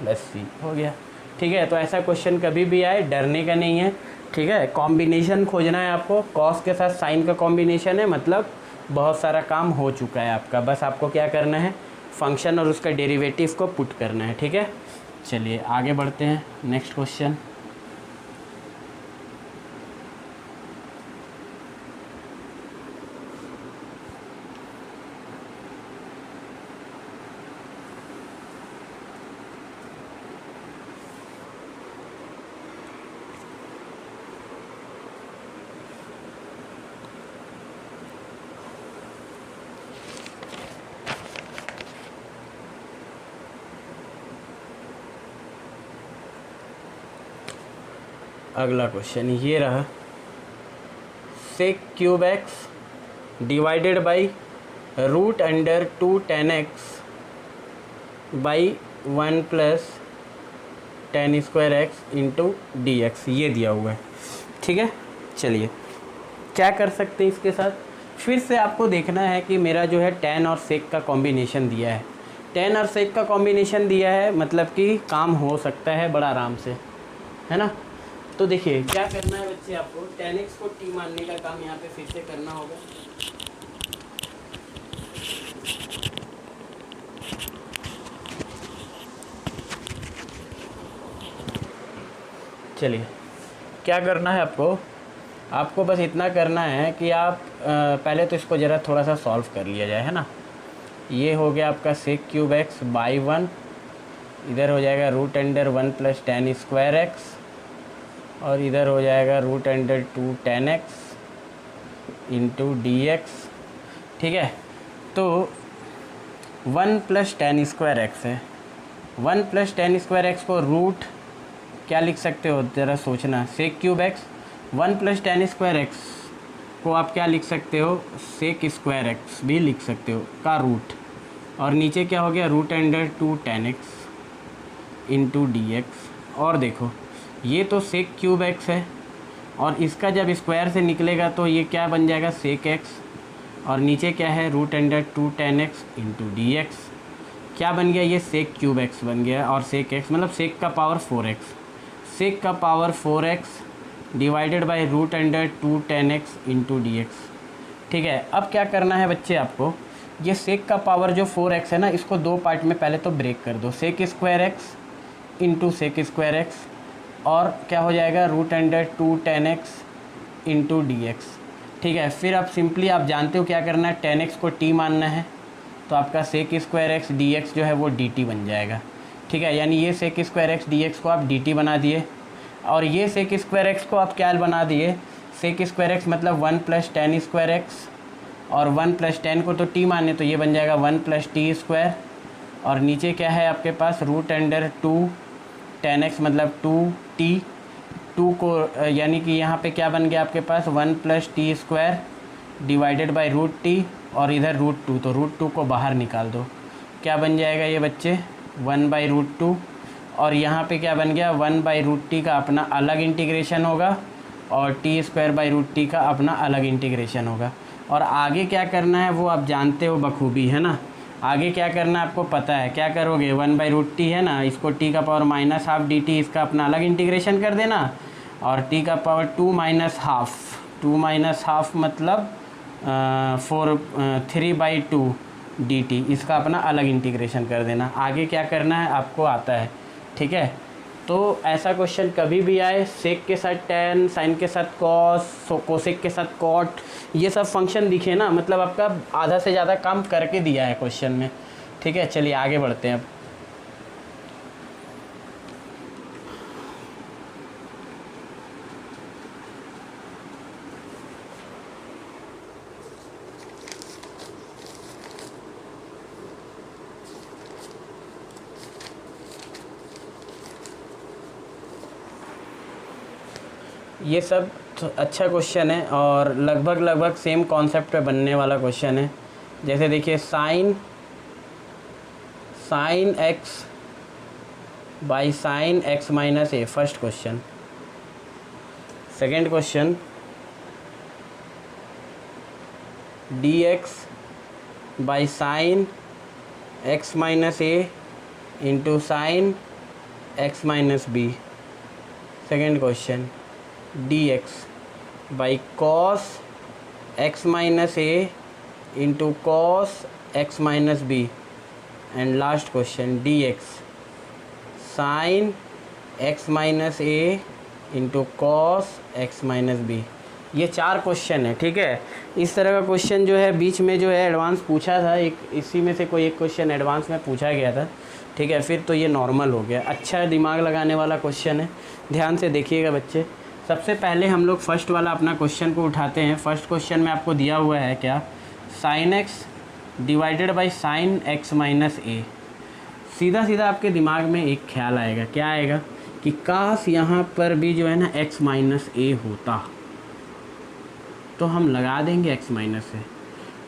+ c हो गया, ठीक है। तो ऐसा क्वेश्चन कभी भी आए डरने का नहीं है, ठीक है। कॉम्बिनेशन खोजना है आपको, cos के साथ साइन का कॉम्बिनेशन है, मतलब बहुत सारा काम हो चुका है आपका, बस आपको क्या करना है, फंक्शन और उसका डेरिवेटिव को पुट करना है, ठीक है। चलिए आगे बढ़ते हैं, नेक्स्ट क्वेश्चन। अगला क्वेश्चन ये रहा, sec³ x divided by √2 tan x by 1 + tan² x into dx, ये दिया हुआ है, ठीक है। चलिए क्या कर सकते हैं इसके साथ, फिर से आपको देखना है कि मेरा जो है tan और sec का कॉम्बिनेशन दिया है, tan और sec का कॉम्बिनेशन दिया है, मतलब कि काम हो सकता है बड़ा आराम से, है ना। तो देखिए क्या करना है बच्चे, आपको tan x को t मानने का काम यहाँ पे फिर से करना होगा। चलिए क्या करना है आपको बस इतना करना है कि आप पहले तो इसको ज़रा थोड़ा सा सॉल्व कर लिया जाए, है ना। ये हो गया आपका sec³ x बाई 1, इधर हो जाएगा √1 + tan² x, और इधर हो जाएगा √2 tan x इंटू dx, ठीक है। तो 1 + tan² x है, 1 + tan² x को रूट क्या लिख सकते हो, ज़रा सोचना, sec³ x 1 + tan² x को आप क्या लिख सकते हो, sec² x भी लिख सकते हो का रूट, और नीचे क्या हो गया √2 tan x इंटू dx, और देखो ये तो sec³ x है, और इसका जब स्क्वायर से निकलेगा तो ये क्या बन जाएगा sec x, और नीचे क्या है √2 tan x इंटू dx, क्या बन गया, ये sec³ x बन गया, और sec x मतलब sec का पावर 4x, sec का power 4x divided by √2 tan x into dx, ठीक है। अब क्या करना है बच्चे आपको, ये sec का पावर जो 4x है ना, इसको दो पार्ट में पहले तो ब्रेक कर दो, sec² x into sec² x, और क्या हो जाएगा √2 tan x इंटू dx, ठीक है। फिर आप सिंपली आप जानते हो क्या करना है, tan x को t मानना है, तो आपका sec² x dx जो है वो dt बन जाएगा, ठीक है। यानी ये sec² x dx को आप dt बना दिए, और ये sec² x को आप क्या बना दिए, sec² x मतलब 1 + tan² x, और 1 + tan को तो t माने, तो ये बन जाएगा 1 + t², और नीचे क्या है आपके पास √2 10x मतलब 2t, 2 को यानी कि यहाँ पे क्या बन गया आपके पास 1 + t² डिवाइडेड बाई √t और इधर √2, तो √2 को बाहर निकाल दो, क्या बन जाएगा ये बच्चे 1/√2 और यहाँ पे क्या बन गया 1/√t का अपना अलग इंटीग्रेशन होगा और t² का अपना अलग इंटीग्रेशन होगा। और आगे क्या करना है वो आप जानते हो बखूबी, है ना। आगे क्या करना है आपको पता है, क्या करोगे 1/√t है ना, इसको t⁻⁻½ dt इसका अपना अलग इंटीग्रेशन कर देना और t⁻2 - ½ 2 - ½ मतलब 3/2 dt इसका अपना अलग इंटीग्रेशन कर देना। आगे क्या करना है आपको आता है, ठीक है। तो ऐसा क्वेश्चन कभी भी आए, सेक के साथ tan, साइन के साथ कॉस, कोसेक के साथ कॉट, ये सब फंक्शन दिखे ना, मतलब आपका आधा से ज़्यादा काम करके दिया है क्वेश्चन में, ठीक है। चलिए आगे बढ़ते हैं अब। ये सब अच्छा क्वेश्चन है और लगभग सेम कॉन्सेप्ट पे बनने वाला क्वेश्चन है। जैसे देखिए sine x by sine x - a first question. Second question dx by sine x - a into sine x - b। Second question dx by cos x - a into cos x - b। And last question dx sine x - a into cos x - b। ये 4 question है, ठीक है। इस तरह का question जो है बीच में जो है एडवांस पूछा था, एक इसी में से कोई एक क्वेश्चन एडवांस में पूछा गया था, ठीक है। फिर तो ये नॉर्मल हो गया। अच्छा दिमाग लगाने वाला क्वेश्चन है, ध्यान से देखिएगा बच्चे। सबसे पहले हम लोग फर्स्ट वाला अपना क्वेश्चन को उठाते हैं। फर्स्ट क्वेश्चन में आपको दिया हुआ है क्या, sine x divided by sine x - a। सीधा सीधा आपके दिमाग में एक ख्याल आएगा, क्या आएगा कि काश यहाँ पर भी जो है ना x - a होता तो हम लगा देंगे x - a,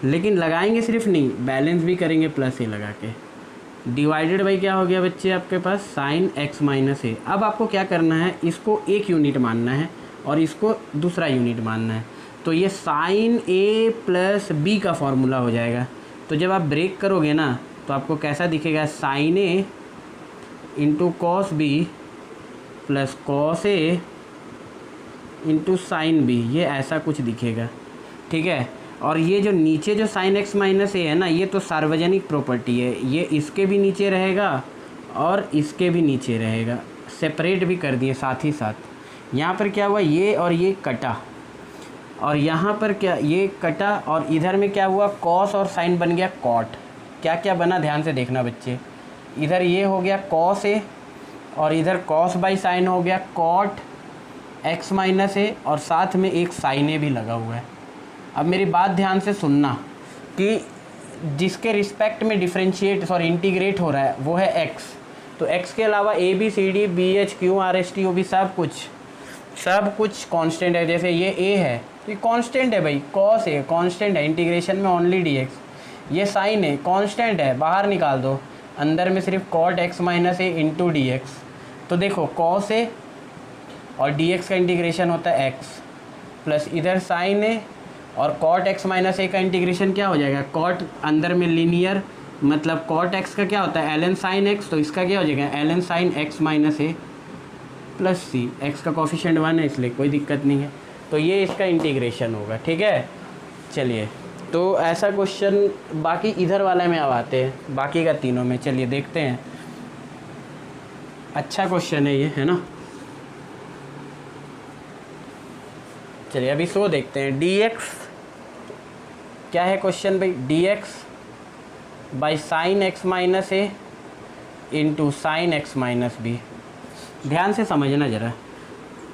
लेकिन लगाएंगे सिर्फ नहीं, बैलेंस भी करेंगे प्लस a लगा के। डिवाइडेड बाई क्या हो गया बच्चे आपके पास साइन x - a। अब आपको क्या करना है, इसको एक यूनिट मानना है और इसको दूसरा यूनिट मानना है। तो ये साइन a प्लस b का फॉर्मूला हो जाएगा। तो जब आप ब्रेक करोगे ना तो आपको कैसा दिखेगा, sine a into cos b plus cos a into sine b, ये ऐसा कुछ दिखेगा, ठीक है। और ये जो नीचे जो साइन x - a है ना, ये तो सार्वजनिक प्रॉपर्टी है, ये इसके भी नीचे रहेगा और इसके भी नीचे रहेगा, सेपरेट भी कर दिए साथ ही साथ। यहाँ पर क्या हुआ, ये और ये कटा और यहाँ पर क्या, ये कटा और इधर में क्या हुआ, कॉस और साइन बन गया कॉट। क्या क्या बना ध्यान से देखना बच्चे, इधर ये हो गया कॉस a और इधर कॉस बाई साइन हो गया कॉट x - a और साथ में एक साइन a भी लगा हुआ है। अब मेरी बात ध्यान से सुनना कि जिसके रिस्पेक्ट में इंटीग्रेट हो रहा है वो है x। तो x के अलावा a b c d b h q r s t o v सब कुछ कांस्टेंट है। जैसे ये a है तो ये कांस्टेंट है भाई, cos a कांस्टेंट है, इंटीग्रेशन में ओनली dx। ये साइन है कांस्टेंट है, बाहर निकाल दो, अंदर में सिर्फ cot x - a into dx। तो देखो cos a और dx का इंटीग्रेशन होता है x प्लस इधर साइन a और cot x - a का इंटीग्रेशन क्या हो जाएगा, cot अंदर में लीनियर मतलब cot x का क्या होता है ln sin x, तो इसका क्या हो जाएगा ln sin x - a plus c। x का कोफिशिएंट 1 है इसलिए कोई दिक्कत नहीं है, तो ये इसका इंटीग्रेशन होगा, ठीक है। चलिए तो ऐसा क्वेश्चन बाकी इधर वाले में अब आते हैं, बाकी का तीनों में चलिए देखते हैं। अच्छा क्वेश्चन है ये, है ना। चलिए अभी सो देखते हैं। dx क्या है क्वेश्चन भाई, dx by sine x - a into sine x - b। ध्यान से समझना ज़रा,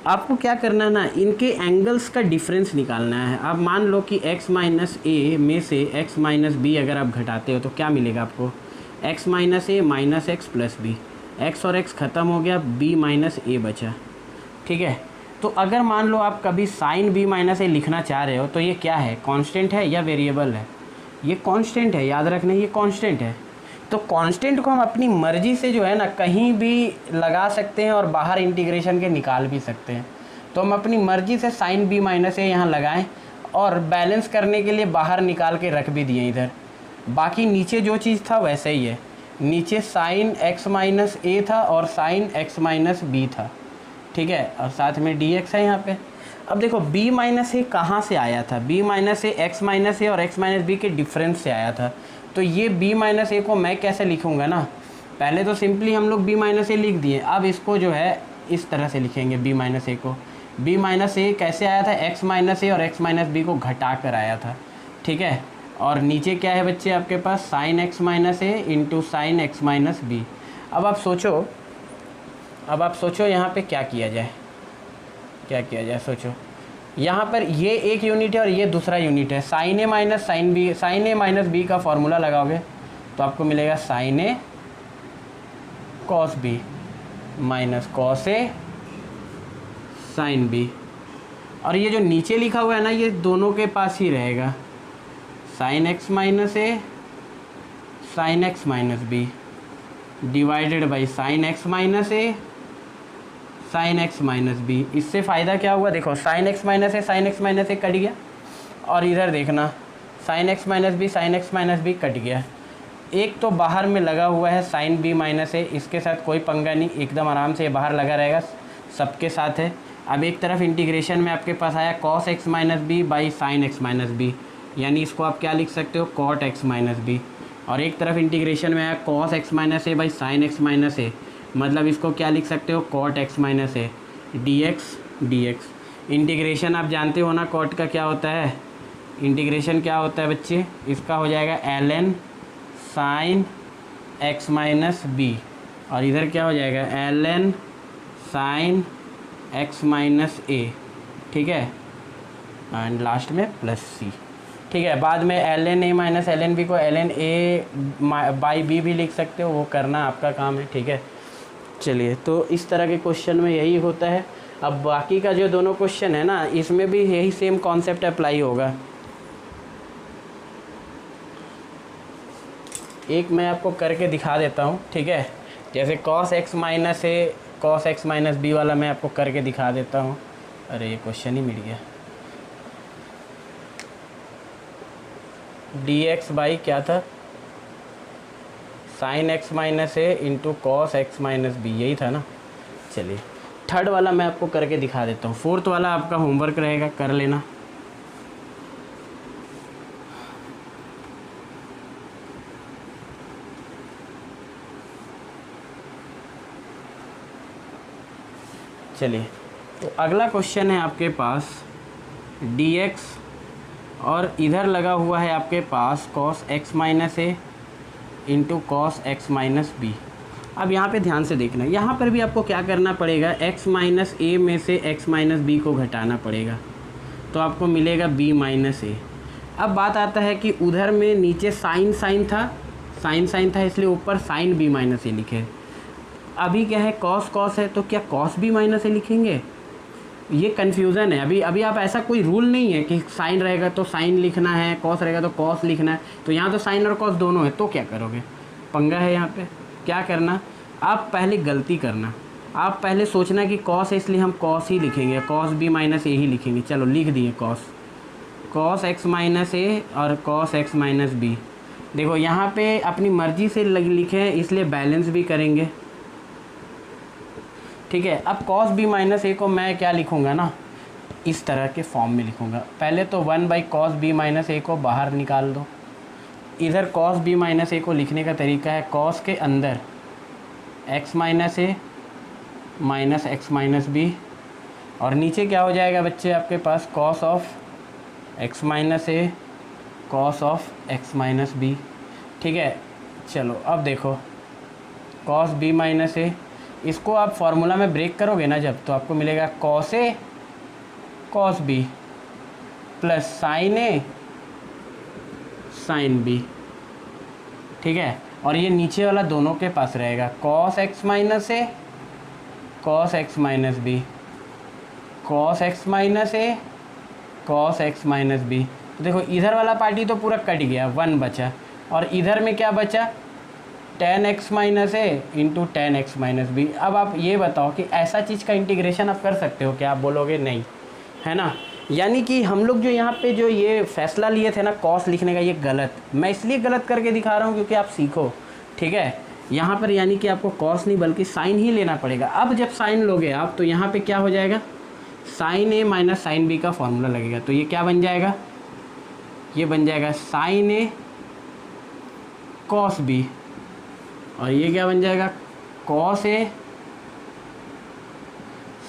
आपको क्या करना है ना, इनके एंगल्स का डिफरेंस निकालना है। आप मान लो कि x - a में से x - b अगर आप घटाते हो तो क्या मिलेगा आपको, x - a - x plus b। X और एक्स ख़त्म हो गया, बी माइनस ए बचा। ठीक है, तो अगर मान लो आप कभी साइन बी माइनस ए लिखना चाह रहे हो तो ये क्या है, कांस्टेंट है या वेरिएबल है? ये कांस्टेंट है, याद रखना ये कांस्टेंट है। तो कांस्टेंट को हम अपनी मर्ज़ी से जो है ना कहीं भी लगा सकते हैं और बाहर इंटीग्रेशन के निकाल भी सकते हैं। तो हम अपनी मर्ज़ी से साइन बी माइनस ए यहाँ लगाएं और बैलेंस करने के लिए बाहर निकाल के रख भी दिए इधर। बाकी नीचे जो चीज़ था वैसे ही है, नीचे साइन एक्स माइनस ए था और साइन एक्स माइनस बी था। ठीक है, और साथ में डी एक्स है यहाँ पे। अब देखो b माइनस ए कहाँ से आया था, b minus A x minus a और एक्स माइनस बी के डिफरेंस से आया था। तो ये b माइनस ए को मैं कैसे लिखूँगा ना, पहले तो सिंपली हम लोग b माइनस ए लिख दिए, अब इसको जो है इस तरह से लिखेंगे b माइनस ए को। b माइनस ए कैसे आया था, x माइनस ए और x माइनस बी को घटा कर आया था। ठीक है, और नीचे क्या है बच्चे आपके पास, sine x minus a into sine x minus b. अब आप सोचो यहाँ पे क्या किया जाए, सोचो। यहाँ पर ये एक यूनिट है और ये दूसरा यूनिट है। साइन ए माइनस बी का फॉर्मूला लगाओगे तो आपको मिलेगा sign A cos B minus cos A sine B. और ये जो नीचे लिखा हुआ है ना, ये दोनों के पास ही रहेगा, sine x minus a sine x minus b divided by sine x minus a sine x minus b. इससे फ़ायदा क्या हुआ, देखो sine x minus a cut गया, और इधर देखना sine x minus b cut गया। एक तो बाहर में लगा हुआ है साइन बी माइनस ए, इसके साथ कोई पंगा नहीं, एकदम आराम से बाहर लगा रहेगा, सबके साथ है। अब एक तरफ इंटीग्रेशन में आपके पास आया cos x minus b by sine x minus b, यानी इसको आप क्या लिख सकते हो, कॉट एक्स माइनस बी। और एक तरफ इंटीग्रेशन में आया cos x minus a by sine x minus a, मतलब इसको क्या लिख सकते हो, cot x minus a d x. Integration आप जानते हो ना, कॉट का क्या होता है, इंटीग्रेशन क्या होता है बच्चे, इसका हो जाएगा ln sine x minus b, और इधर क्या हो जाएगा ln sine x minus a. ठीक है, एंड लास्ट में प्लस सी। ठीक है, बाद में ln a minus ln b को ln a बाई बी भी लिख सकते हो, वो करना आपका काम है। ठीक है, चलिए, तो इस तरह के क्वेश्चन में यही होता है। अब बाकी का जो दोनों क्वेश्चन है ना, इसमें भी यही सेम कॉन्सेप्ट अप्लाई होगा। एक मैं आपको करके दिखा देता हूँ। ठीक है, जैसे cos x minus a cos x minus B वाला मैं आपको करके दिखा देता हूँ। अरे ये क्वेश्चन ही मिल गया, dx बाई क्या था, sine x minus a into cos x minus b, यही था ना। चलिए, थर्ड वाला मैं आपको करके दिखा देता हूँ, फोर्थ वाला आपका होमवर्क रहेगा, कर लेना। चलिए, तो अगला क्वेश्चन है आपके पास dx और इधर लगा हुआ है आपके पास cos x minus a into cos x minus b. अब यहाँ पे ध्यान से देखना, यहाँ पर भी आपको क्या करना पड़ेगा, x माइनस ए में से x माइनस बी को घटाना पड़ेगा, तो आपको मिलेगा b माइनस ए। अब बात आता है कि उधर में नीचे साइन था, इसलिए ऊपर साइन b माइनस ए लिखे। अभी क्या है, कॉस है, तो क्या कॉस b माइनस ए लिखेंगे, ये कन्फ्यूज़न है। अभी आप ऐसा कोई रूल नहीं है कि साइन रहेगा तो साइन लिखना है, कॉस रहेगा तो कॉस लिखना है। तो यहाँ तो साइन और कॉस दोनों है, तो क्या करोगे, पंगा है यहाँ पे। क्या करना, आप पहले गलती करना, आप पहले सोचना कि कॉस है इसलिए हम कॉस ही लिखेंगे, कॉस बी माइनस ए ही लिखेंगे। चलो लिख दिए कॉस एक्स माइनस ए और कॉस एक्स माइनस बी। देखो यहाँ पे अपनी मर्ज़ी से लिखे हैं, इसलिए बैलेंस भी करेंगे। ठीक है, अब कॉस बी माइनस ए को मैं क्या लिखूँगा ना, इस तरह के फॉर्म में लिखूँगा। पहले तो 1 बाई कॉस बी माइनस ए को बाहर निकाल दो। इधर कॉस बी माइनस ए को लिखने का तरीका है, कॉस के अंदर x minus a minus x minus b, और नीचे क्या हो जाएगा बच्चे आपके पास, cos of x minus a cos of x minus b. ठीक है, चलो अब देखो कॉस बी माइनस ए, इसको आप फार्मूला में ब्रेक करोगे ना जब, तो आपको मिलेगा cos A cos B plus sign A sine B. ठीक है, और ये नीचे वाला दोनों के पास रहेगा, cos x minus a cos x minus b, cos x minus a cos x minus b. तो देखो इधर वाला पार्टी तो पूरा कट गया, 1 बचा, और इधर में क्या बचा, tan x minus a into tan x minus b. अब आप ये बताओ कि ऐसा चीज़ का इंटीग्रेशन आप कर सकते हो क्या? आप बोलोगे नहीं, है ना। यानी कि हम लोग जो यहाँ पे जो ये फैसला लिए थे ना कॉस लिखने का, ये गलत, मैं इसलिए गलत करके दिखा रहा हूँ क्योंकि आप सीखो, ठीक है। यहाँ पर यानी कि आपको कॉस नहीं बल्कि साइन ही लेना पड़ेगा। अब जब साइन लोगे आप तो यहाँ पे क्या हो जाएगा, साइन ए माइनस साइन बी का फॉर्मूला लगेगा। तो ये क्या बन जाएगा, ये बन जाएगा साइन ए कॉस बी, और ये क्या बन जाएगा, कॉस ए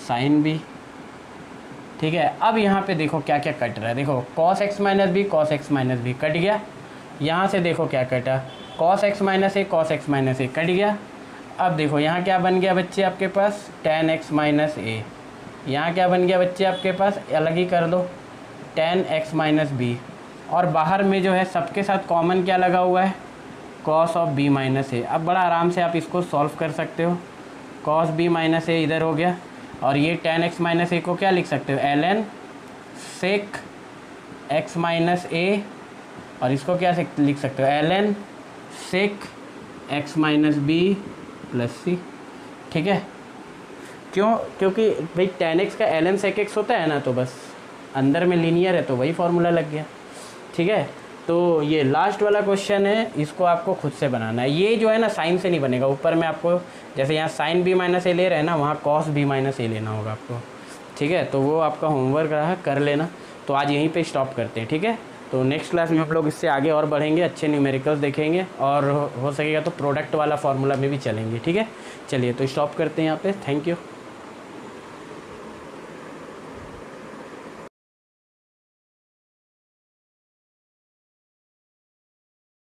साइन बी, ठीक है। अब यहाँ पे देखो क्या क्या कट रहा है, देखो cos x minus b cos x minus b cut गया। यहाँ से देखो क्या कटा, cos x minus a cos x minus a cut गया। अब देखो यहाँ क्या बन गया बच्चे आपके पास, tan x माइनस ए। यहाँ क्या बन गया बच्चे आपके पास, अलग ही कर दो, tan x माइनस बी। और बाहर में जो है सबके साथ कॉमन क्या लगा हुआ है, cos ऑफ b माइनस ए। अब बड़ा आराम से आप इसको सॉल्व कर सकते हो, cos b माइनस ए इधर हो गया, और ये tan x माइनस ए को क्या लिख सकते हो, ln sec x minus a, और इसको क्या लिख सकते हो, ln sec x minus b plus c, ठीक है। क्यों, क्योंकि भाई tan x का ln sec x होता है ना, तो बस अंदर में लीनियर है तो वही फार्मूला लग गया, ठीक है। तो ये लास्ट वाला क्वेश्चन है, इसको आपको खुद से बनाना है। ये जो है ना साइन से नहीं बनेगा, ऊपर में आपको जैसे यहाँ साइन बी माइनस ए ले रहे हैं ना, वहाँ कॉस बी माइनस ए लेना होगा आपको, ठीक है। तो वो आपका होमवर्क रहा, कर लेना। तो आज यहीं पे स्टॉप करते हैं, ठीक है। तो नेक्स्ट क्लास में हम लोग इससे आगे और बढ़ेंगे, अच्छे न्यूमेरिकल्स देखेंगे, और हो सकेगा तो प्रोडक्ट वाला फार्मूला में भी चलेंगे, ठीक है। चलिए तो स्टॉप करते हैं यहाँ पे, थैंक यू।